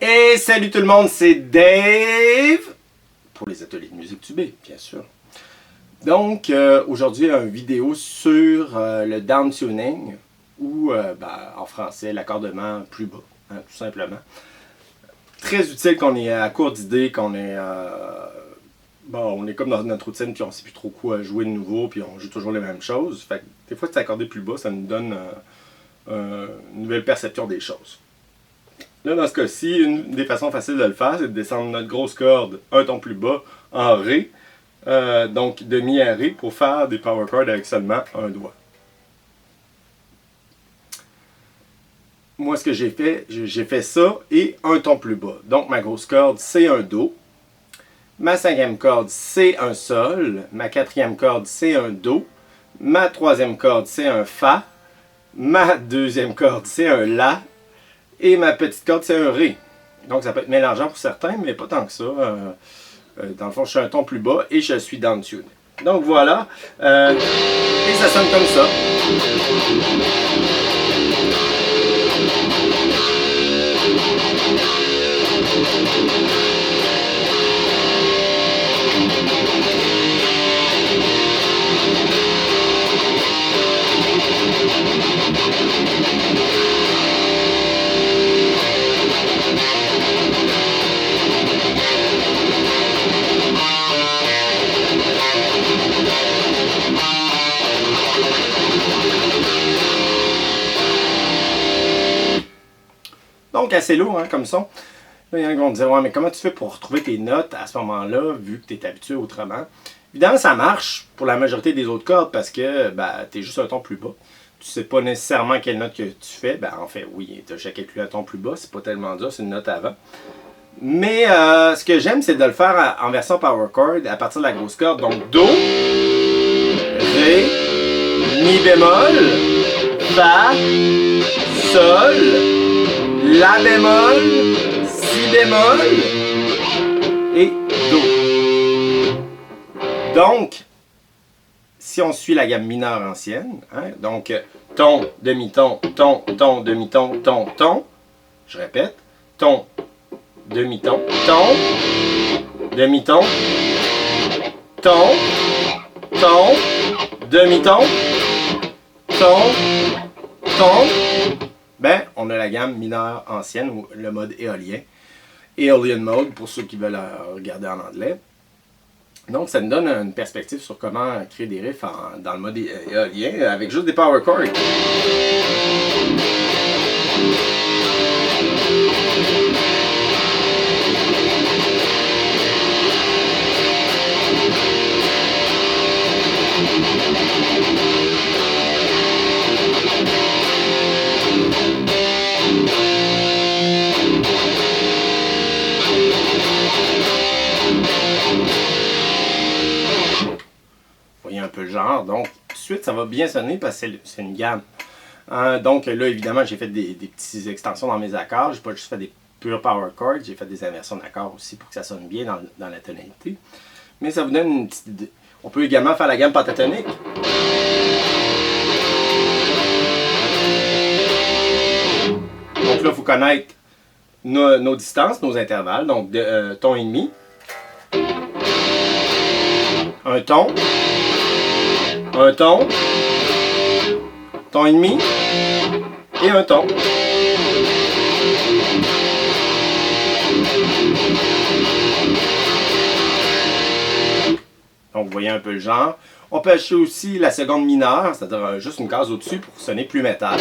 Et salut tout le monde, c'est Dave pour les ateliers de musique tubée, bien sûr. Donc, aujourd'hui, une vidéo sur le downtuning ou, en français, l'accordement plus bas, hein, tout simplement. Très utile qu'on est à court d'idées, qu'on est, on est comme dans notre routine, puis on ne sait plus trop quoi jouer de nouveau, puis on joue toujours les mêmes choses. Fait que des fois, s'accorder plus bas, ça nous donne une nouvelle perception des choses. Là, dans ce cas-ci, une des façons faciles de le faire, c'est de descendre notre grosse corde un ton plus bas en Ré, donc de Mi à Ré, pour faire des power chords avec seulement un doigt. Moi, ce que j'ai fait ça et un ton plus bas. Donc, ma grosse corde, c'est un Do. Ma cinquième corde, c'est un Sol. Ma quatrième corde, c'est un Do. Ma troisième corde, c'est un Fa. Ma deuxième corde, c'est un La. Et ma petite corde, c'est un Ré. Donc, ça peut être mélangeant pour certains, mais pas tant que ça. Dans le fond, je suis un ton plus bas et je suis downtuned. Donc, voilà. Et ça sonne comme ça. Donc, assez lourd hein, comme son. Là, il y en a qui vont me dire, ouais, mais comment tu fais pour retrouver tes notes à ce moment-là, vu que tu es habitué autrement? Évidemment, ça marche pour la majorité des autres cordes parce que tu es juste un ton plus bas. Tu sais pas nécessairement quelle note que tu fais. En fait, oui, tu as déjà calculé un ton plus bas, c'est pas tellement dur, c'est une note avant. Mais ce que j'aime, c'est de le faire en version power chord à partir de la grosse corde. Donc, Do, Ré, Mi bémol, Fa, Sol, La bémol, Si bémol et Do. Donc, si on suit la gamme mineure ancienne, hein, donc ton, demi-ton, ton, demi-ton, ton, je répète, ton, demi-ton, demi-ton, ton, demi-ton, ton, on a la gamme mineure ancienne, ou le mode éolien. Aeolian mode, pour ceux qui veulent regarder en anglais. Donc, ça nous donne une perspective sur comment créer des riffs dans le mode éolien, avec juste des power chords. Voyez un peu le genre. Donc, tout de suite, ça va bien sonner parce que c'est une gamme. Donc là, évidemment, j'ai fait des petites extensions dans mes accords. J'ai pas juste fait des purs power chords, j'ai fait des inversions d'accords aussi pour que ça sonne bien dans la tonalité. Mais ça vous donne une petite idée. On peut également faire la gamme pentatonique. Donc là, il faut connaître nos distances, nos intervalles. Donc, ton et demi. Un ton et demi et un ton. Donc, vous voyez un peu le genre. On peut acheter aussi la seconde mineure, c'est-à-dire juste une case au-dessus pour sonner plus métal.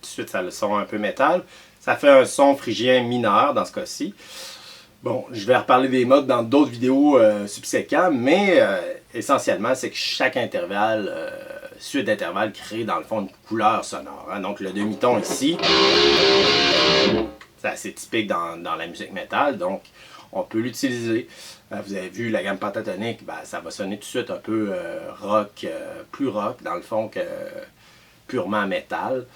Tout de suite, ça a le son un peu métal. Ça fait un son phrygien mineur dans ce cas-ci. Bon, je vais reparler des modes dans d'autres vidéos subséquentes, mais essentiellement, c'est que chaque intervalle, suite d'intervalles, crée dans le fond une couleur sonore. Hein. Donc le demi-ton ici, c'est assez typique dans la musique métal, donc on peut l'utiliser. Vous avez vu la gamme pentatonique, ça va sonner tout de suite un peu rock, plus rock dans le fond que purement en métal,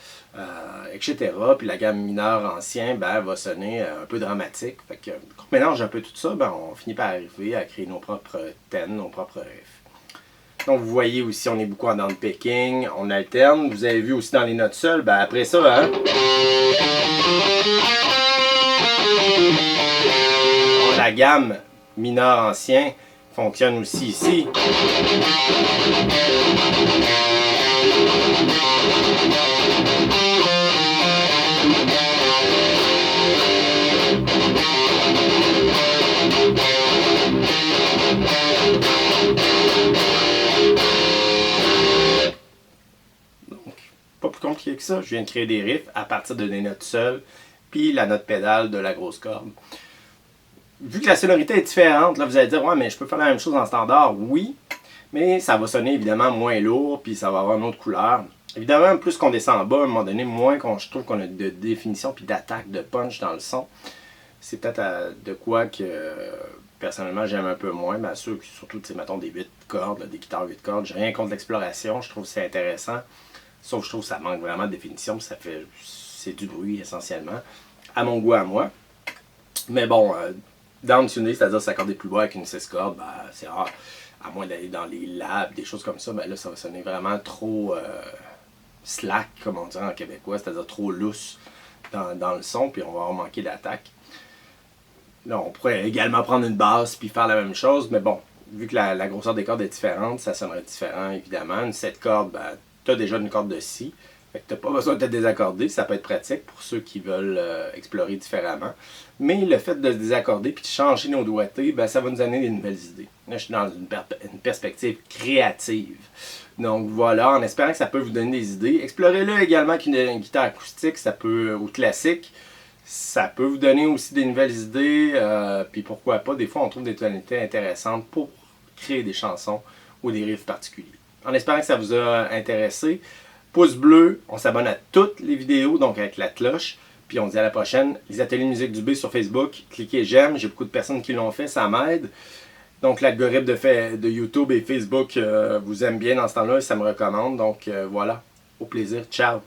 etc. Puis la gamme mineure ancien va sonner un peu dramatique. Fait que, quand on mélange un peu tout ça, on finit par arriver à créer nos propres thèmes, nos propres riffs. Donc vous voyez aussi, on est beaucoup en downpicking, on alterne. Vous avez vu aussi dans les notes seules, après ça, la gamme mineure ancien fonctionne aussi ici. Pas plus compliqué que ça, je viens de créer des riffs à partir de des notes seules, puis la note pédale de la grosse corde. Vu que la sonorité est différente, là vous allez dire, ouais, mais je peux faire la même chose en standard, oui, mais ça va sonner évidemment moins lourd, puis ça va avoir une autre couleur. Évidemment, plus qu'on descend en bas, à un moment donné, moins je trouve qu'on a de définition, puis d'attaque, de punch dans le son. C'est peut-être de quoi que personnellement j'aime un peu moins, mais surtout, mettons des 8 cordes, là, des guitares 8 cordes, j'ai rien contre l'exploration, je trouve que c'est intéressant. Sauf que je trouve que ça manque vraiment de définition, c'est du bruit essentiellement, à mon goût à moi. Mais bon, downtuner, c'est-à-dire s'accorder plus bas avec une 6 cordes, c'est rare. À moins d'aller dans les labs, des choses comme ça, là ça va sonner vraiment trop slack, comme on dirait en québécois, c'est-à-dire trop lousse dans le son, puis on va avoir manqué d'attaque. Là, on pourrait également prendre une basse puis faire la même chose, mais bon, vu que la grosseur des cordes est différente, ça sonnerait différent évidemment. Une 7 cordes, tu as déjà une corde de si, fait que tu n'as pas besoin de te désaccorder, ça peut être pratique pour ceux qui veulent explorer différemment. Mais le fait de se désaccorder puis de changer nos doigtés, ça va nous amener des nouvelles idées. Là, je suis dans une perspective créative. Donc voilà, en espérant que ça peut vous donner des idées. Explorez-le également avec une guitare acoustique, ou classique. Ça peut vous donner aussi des nouvelles idées, puis pourquoi pas, des fois on trouve des tonalités intéressantes pour créer des chansons ou des riffs particuliers. En espérant que ça vous a intéressé, pouce bleu, on s'abonne à toutes les vidéos, donc avec la cloche, puis on se dit à la prochaine. Les ateliers de musique du B sur Facebook, cliquez j'aime, j'ai beaucoup de personnes qui l'ont fait, ça m'aide. Donc l'algorithme de YouTube et Facebook vous aime bien dans ce temps-là et ça me recommande, donc voilà, au plaisir, ciao!